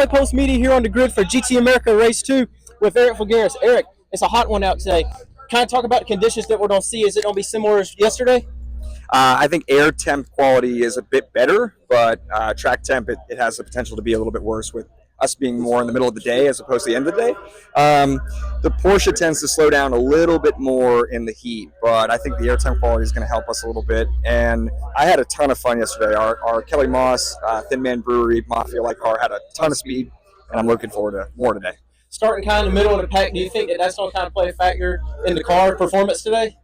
Speedway Post Media here on the grid for GT America Race 2 with Eric Fulgaris. Eric, it's a hot one out today. Kind of talk about the conditions that we're going to see. Is it going to be similar as yesterday? I think air temp quality is a bit better, but track temp, it has the potential to be a little bit worse with us being more in the middle of the day as opposed to the end of the day. The Porsche tends to slow down a little bit more in the heat, but I think the air temp quality is going to help us a little bit. And I had a ton of fun yesterday. Our Kelly Moss Thin Man Brewery Mafia-like car had a ton of speed, and I'm looking forward to more today. Starting kind of in the middle of the pack, do you think that's going to kind of play a factor in the car performance today?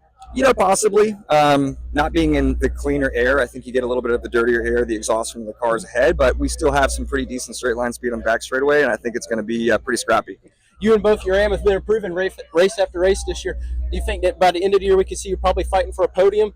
Possibly. Not being in the cleaner air, I think you get a little bit of the dirtier air, the exhaust from the cars ahead, but we still have some pretty decent straight line speed on the back straightaway, and I think it's going to be pretty scrappy. You and both your AM have been improving race after race this year. Do you think that by the end of the year we could see you probably fighting for a podium?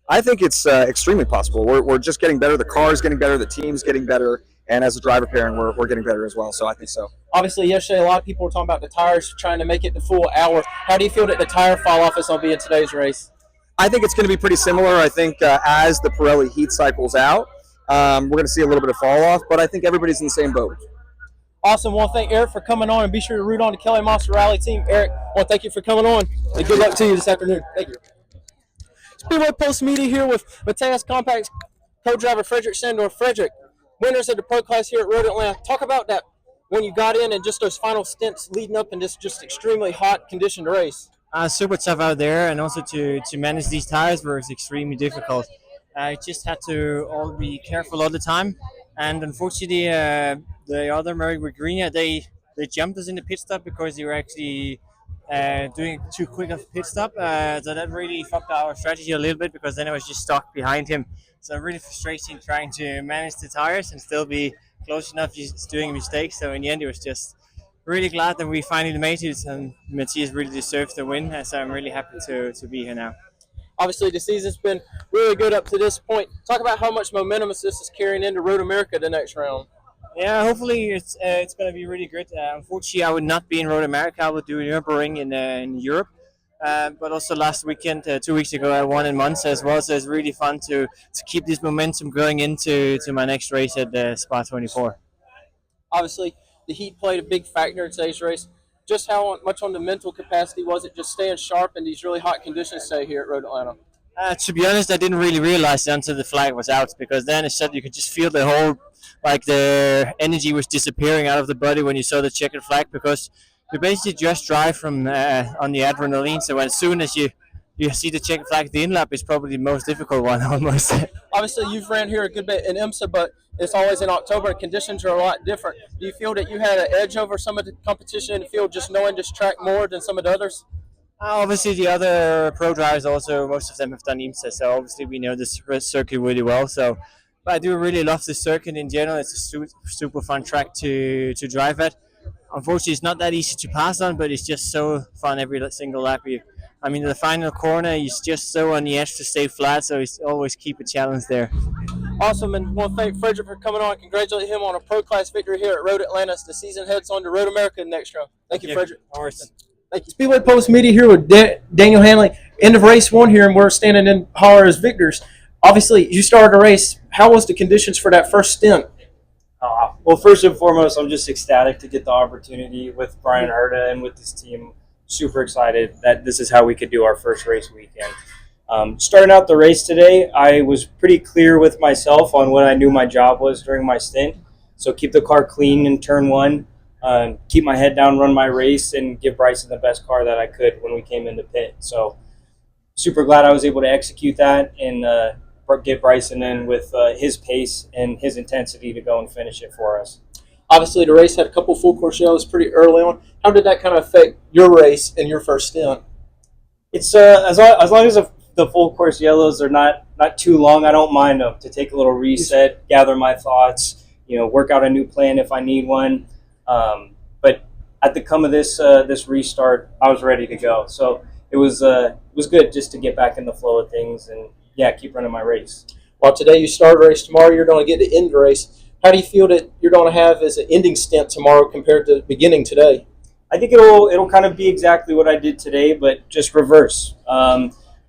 I think it's extremely possible. We're just getting better. The car is getting better. The team's getting better. And as a driver pairing, we're getting better as well. So I think so. Obviously, yesterday a lot of people were talking about the tires trying to make it the full hour. How do you feel that the tire fall off is going to be in today's race? I think it's going to be pretty similar. I think as the Pirelli heat cycles out, we're going to see a little bit of fall off. But I think everybody's in the same boat. Awesome. Well, thank Eric for coming on, and be sure to root on the Kelly Moss Rally team. Eric, well, thank you for coming on, and good luck to you this afternoon. Thank you. Speedway Post Media here with Mateus Compact's co-driver Frederick Sandor. Frederick, winners of the Pro Class here at Road Atlanta. Talk about that when you got in and just those final stints leading up in this just extremely hot conditioned race. Super tough out there, and also to manage these tires was extremely difficult. I just had to all be careful all the time, and unfortunately the other Murray Green, they jumped us in the pit stop because they were actually doing too quick of a pit stop, so that really fucked our strategy a little bit because then I was just stuck behind him. So really frustrating trying to manage the tires and still be close enough just doing mistakes. So in the end, it was just really glad that we finally made it, and Matthias really deserves the win. So I'm really happy to be here now. Obviously, the season's been really good up to this point. Talk about how much momentum this is carrying into Road America the next round. Yeah, hopefully it's going to be really good. Unfortunately, I would not be in Road America. I would do Nürburgring in Europe. But also last weekend, 2 weeks ago, I won in Monza as well. So it's really fun to keep this momentum going into my next race at Spa 24. Obviously, the heat played a big factor in today's race. Just how much on the mental capacity was it just staying sharp in these really hot conditions today here at Road Atlanta? To be honest, I didn't really realize it until the flag was out, because then it said you could just feel the whole, the energy was disappearing out of the body when you saw the checkered flag, because you basically just drive from on the adrenaline. So as soon as you see the checkered flag, the in-lap is probably the most difficult one almost. Obviously, you've ran here a good bit in IMSA, but it's always in October and conditions are a lot different. Do you feel that you had an edge over some of the competition in the field just knowing this track more than some of the others? Obviously, the other pro drivers also, most of them have done IMSA, so obviously we know this circuit really well. So, but I do really love the circuit in general. It's a super fun track to drive at. Unfortunately, it's not that easy to pass on, but it's just so fun every single lap. The final corner is just so on the edge to stay flat, so it's always keep a challenge there. Awesome, and want to thank Frederick for coming on. Congratulate him on a Pro Class victory here at Road Atlanta. The season heads on to Road America next round. Thank you, Frederick. Of course. Thank you. Speedway Post Media here with Daniel Hanley. End of race one here, and we're standing in holler as victors. Obviously, you started a race. How was the conditions for that first stint? Well, first and foremost, I'm just ecstatic to get the opportunity with Brian Herta and with this team. Super excited that this is how we could do our first race weekend. Starting out the race today, I was pretty clear with myself on what I knew my job was during my stint. So keep the car clean in turn one, keep my head down, run my race, and give Bryson the best car that I could when we came into pit. So super glad I was able to execute that and get Bryson in with his pace and his intensity to go and finish it for us. Obviously, the race had a couple full course yellows pretty early on. How did that kind of affect your race and your first stint? It's as long as the full course yellows are not too long, I don't mind them to take a little reset, gather my thoughts, work out a new plan if I need one. But at the come of this restart, I was ready to go. So it was good just to get back in the flow of things and keep running my race. Well, today you start a race, tomorrow you're going to get to end the race. How do you feel that you're going to have as an ending stint tomorrow compared to the beginning today? I think it'll kind of be exactly what I did today, but just reverse.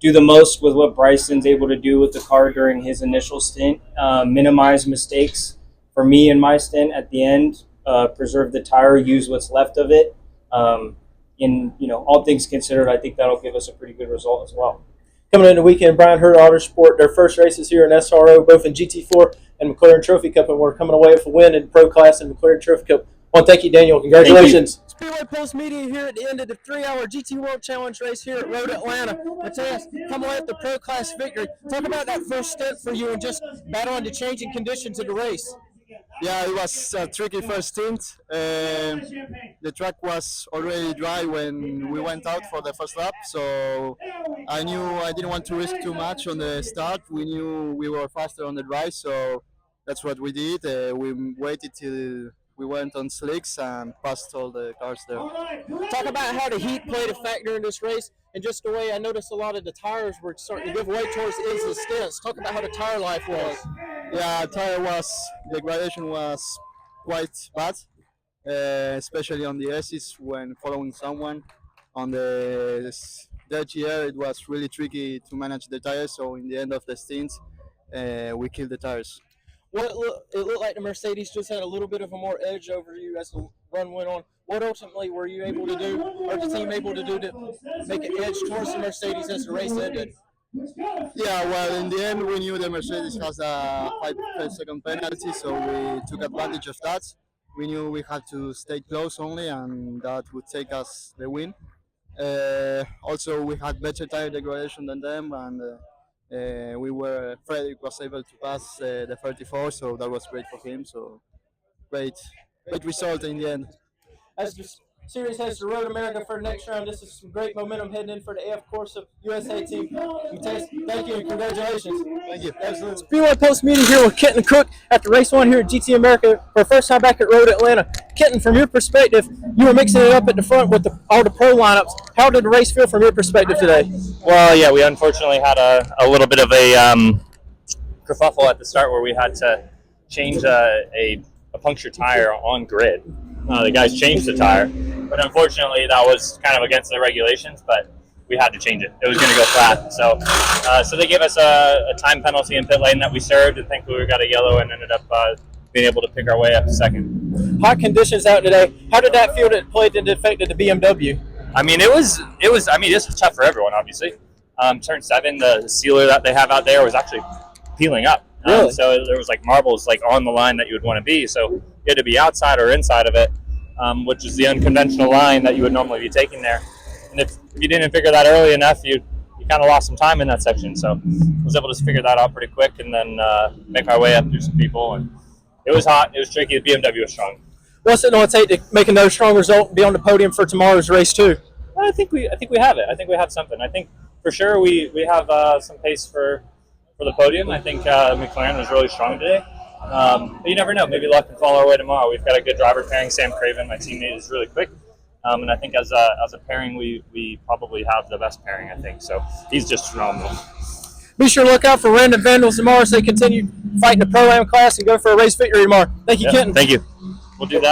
Do the most with what Bryson's able to do with the car during his initial stint. Minimize mistakes for me in my stint at the end. preserve the tire, use what's left of it. In all things considered, I think that'll give us a pretty good result as well. Coming into the weekend, Brian Hurd Autosport, their first races here in SRO, both in GT4 and McLaren Trophy Cup, and we're coming away with a win in Pro Class and McLaren Trophy Cup. Well, thank you, Daniel. Congratulations. Speedway Pulse Media here at the end of the 3-hour GT World Challenge race here at Road Atlanta. Matthias, come away with the Pro Class victory. Talk about that first stint for you and just battling the changing conditions of the race. Yeah, it was a tricky first stint. The track was already dry when we went out for the first lap, so I knew I didn't want to risk too much on the start. We knew we were faster on the dry, so that's what we did. We waited till we went on slicks and passed all the cars there. Talk about how the heat played a factor in this race, and just the way I noticed a lot of the tires were starting to give way towards the ends of the stints. Talk about how the tire life was. Yeah, the degradation was quite bad, especially on the S's when following someone. On the dirty air, it was really tricky to manage the tires, so in the end of the stint, we killed the tires. Well, it looked like the Mercedes just had a little bit of a more edge over you as the run went on. What ultimately were you able to do, or the team able to do to make an edge towards the Mercedes as the race ended? Yeah, well, in the end, we knew the Mercedes has a 5-second penalty, so we took advantage of that. We knew we had to stay close only, and that would take us the win. Also, we had better tire degradation than them, and Frederick was able to pass the 34, so that was great for him. So great result in the end. As the series heads to Road America for the next round, this is some great momentum heading in for the AF Corsa USA team. Thank you and congratulations. Thank you. Absolutely. Speedway Post Media here with Kenton Cook after race 1 here at GT America for the first time back at Road Atlanta. Kenton, from your perspective, you were mixing it up at the front with all the pro lineups. How did the race feel from your perspective today? Well, yeah, we unfortunately had a little bit of a kerfuffle at the start where we had to change a punctured tire on grid. The guys changed the tire, but unfortunately that was kind of against the regulations, but we had to change it. It was going to go flat. So they gave us a time penalty in pit lane that we served, and thankfully we got a yellow and ended up being able to pick our way up to second. Hot conditions out today. How did that feel that it played into affected the BMW? I mean, this was tough for everyone, obviously. Turn 7, the sealer that they have out there was actually peeling up. Really? So there was like marbles like on the line that you would want to be. So you had to be outside or inside of it, which is the unconventional line that you would normally be taking there. And if you didn't figure that early enough, you kind of lost some time in that section. So I was able to figure that out pretty quick and then make our way up through some people. And it was hot. It was tricky. The BMW was strong. What's it going to take to make another strong result and be on the podium for tomorrow's race too? I think we have it. I think we have something. I think for sure we have some pace for the podium. I think McLaren was really strong today. But you never know. Maybe luck can fall our way tomorrow. We've got a good driver pairing. Sam Craven, my teammate, is really quick. And I think as a pairing, we probably have the best pairing, I think. So he's just phenomenal. Be sure to look out for Random Vandals tomorrow as they continue fighting the Pro-Am class and go for a race victory tomorrow. Thank you, Kenton. Thank you. We'll do that.